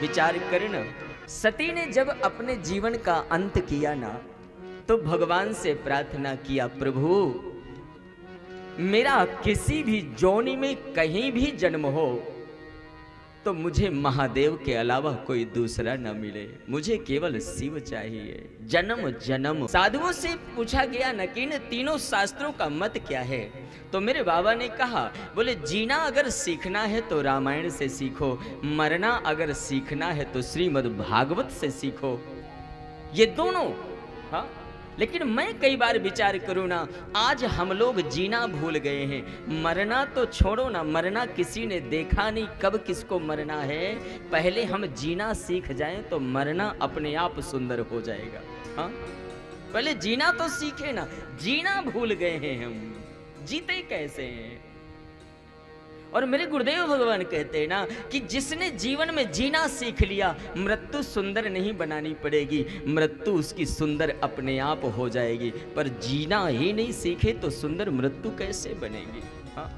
विचार करना, सती ने जब अपने जीवन का अंत किया ना, तो भगवान से प्रार्थना किया, प्रभु मेरा किसी भी जोनी में कहीं भी जन्म हो तो मुझे महादेव के अलावा कोई दूसरा न मिले, मुझे केवल शिव चाहिए जन्म जन्म। साधुओं से पूछा गया न कि इन तीनों शास्त्रों का मत क्या है, तो मेरे बाबा ने कहा, बोले जीना अगर सीखना है तो रामायण से सीखो, मरना अगर सीखना है तो श्रीमद् भागवत से सीखो। ये दोनों, हाँ। लेकिन मैं कई बार विचार करूं ना, आज हम लोग जीना भूल गए हैं, मरना तो छोड़ो ना, मरना किसी ने देखा नहीं कब किसको मरना है। पहले हम जीना सीख जाएं तो मरना अपने आप सुंदर हो जाएगा। हाँ, पहले जीना तो सीखे ना, जीना भूल गए हैं हम, जीते कैसे हैं। और मेरे गुरुदेव भगवान कहते हैं ना कि जिसने जीवन में जीना सीख लिया, मृत्यु सुंदर नहीं बनानी पड़ेगी, मृत्यु उसकी सुंदर अपने आप हो जाएगी। पर जीना ही नहीं सीखे तो सुंदर मृत्यु कैसे बनेगी। हाँ?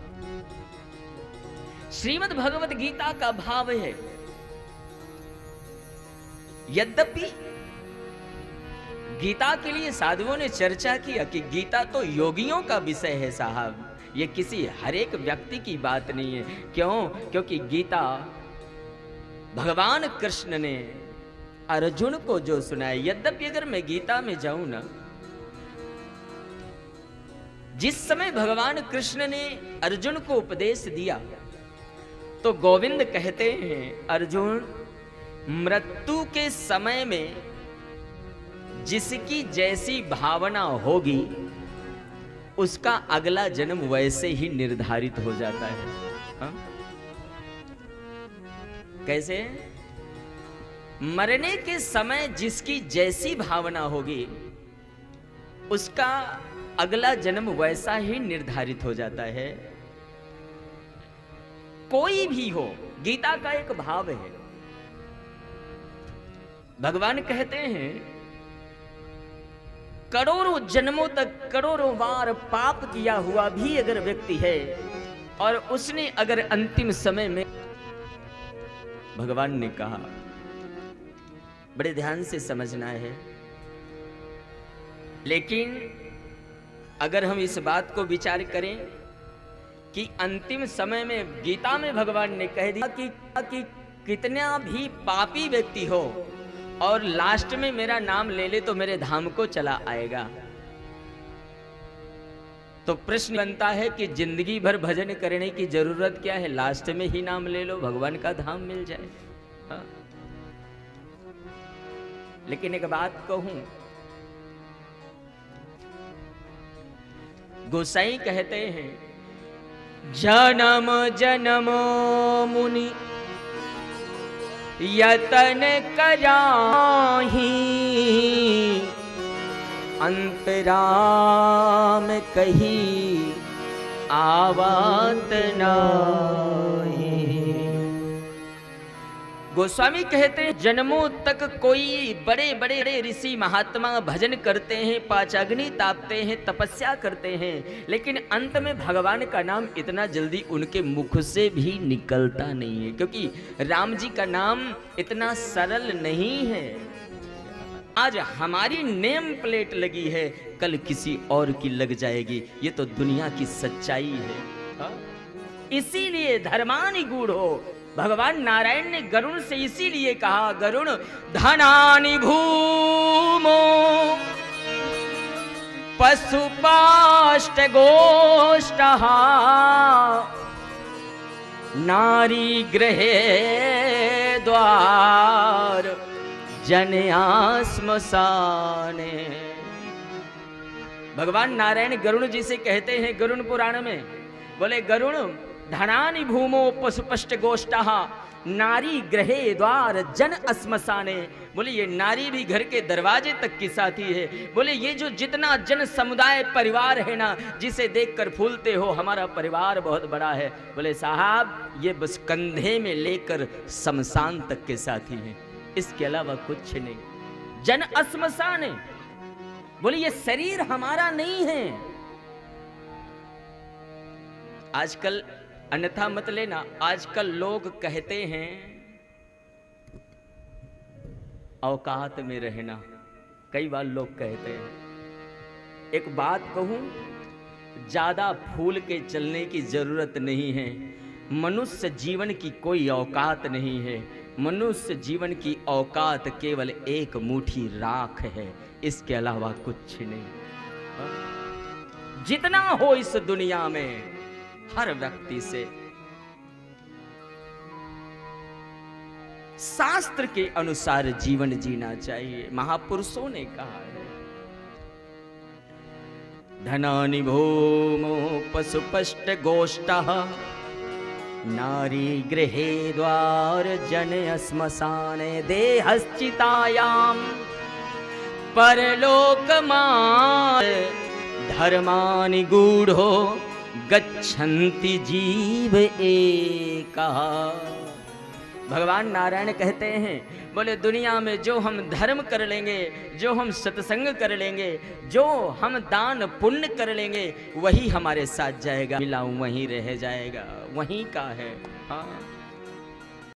श्रीमद् भगवत गीता का भाव है, यद्यपि गीता के लिए साधुओं ने चर्चा किया कि गीता तो योगियों का विषय है साहब, ये किसी हर एक व्यक्ति की बात नहीं है। क्यों? क्योंकि गीता भगवान कृष्ण ने अर्जुन को जो सुनाया। यद्यपि अगर मैं गीता में जाऊं ना, जिस समय भगवान कृष्ण ने अर्जुन को उपदेश दिया तो गोविंद कहते हैं, अर्जुन मृत्यु के समय में जिसकी जैसी भावना होगी उसका अगला जन्म वैसे ही निर्धारित हो जाता है। हा? कैसे? मरने के समय जिसकी जैसी भावना होगी उसका अगला जन्म वैसा ही निर्धारित हो जाता है। कोई भी हो, गीता का एक भाव है, भगवान कहते हैं करोड़ों जन्मों तक करोड़ों बार पाप किया हुआ भी अगर व्यक्ति है और उसने अगर अंतिम समय में, भगवान ने कहा, बड़े ध्यान से समझना है, लेकिन अगर हम इस बात को विचार करें कि अंतिम समय में गीता में भगवान ने कह दिया कि कितना भी पापी व्यक्ति हो और लास्ट में मेरा नाम ले ले तो मेरे धाम को चला आएगा, तो प्रश्न बनता है कि जिंदगी भर भजन करने की जरूरत क्या है, लास्ट में ही नाम ले लो, भगवान का धाम मिल जाए। हाँ? लेकिन एक बात कहूं, गोसाई कहते हैं जन्म जन्म मुनि यतन कराही, अंतराम कही आवत नाही। गोस्वामी कहते हैं जन्मों तक कोई बड़े बड़े ऋषि महात्मा भजन करते हैं, पाचाग्नि तापते हैं, तपस्या करते हैं, लेकिन अंत में भगवान का नाम इतना जल्दी उनके मुख से भी निकलता नहीं है, क्योंकि राम जी का नाम इतना सरल नहीं है। आज हमारी नेम प्लेट लगी है, कल किसी और की लग जाएगी, ये तो दुनिया की सच्चाई है। हा? इसीलिए धर्मानि गूढ़ो, भगवान नारायण ने गरुण से इसीलिए कहा, गरुण धनानि भूमो पशुपाष्ट गोष्ठः नारी गृहे द्वार जनया श्मशाने। भगवान नारायण गरुण जी से कहते हैं गरुण पुराण में, बोले गरुण धनानि भूमो पशुपष्ट गोष्ठः नारी गृहे द्वार जन श्मशाने। बोले ये नारी भी घर के दरवाजे तक की साथी है। बोले ये जो जितना जन समुदाय परिवार है ना, जिसे देखकर फूलते हो हमारा परिवार बहुत बड़ा है, बोले साहब ये बस कंधे में लेकर शमशान तक के साथी हैं, इसके अलावा कुछ नहीं। जन श्मशाने, बोले ये शरीर हमारा नहीं है। आजकल अन्यथा मत लेना, आजकल लोग कहते हैं औकात में रहना। कई बार लोग कहते हैं, एक बात कहूं, ज्यादा फूल के चलने की जरूरत नहीं है। मनुष्य जीवन की कोई औकात नहीं है। मनुष्य जीवन की औकात केवल एक मुट्ठी राख है, इसके अलावा कुछ नहीं। जितना हो इस दुनिया में हर व्यक्ति से शास्त्र के अनुसार जीवन जीना चाहिए। महापुरुषों ने कहा है, धनानि भूमो पशुपष्ट गोष्ठः नारी गृहे द्वार जन श्मशाने देहश्चितायां परलोकमान् धर्मानि गूढ़ो गच्छन्ति जीव एकः। भगवान नारायण कहते हैं, बोले दुनिया में जो हम धर्म कर लेंगे, जो हम सत्संग कर लेंगे, जो हम दान पुण्य कर लेंगे, वही हमारे साथ जाएगा, मिला वहीं रह जाएगा, वहीं का है। हाँ,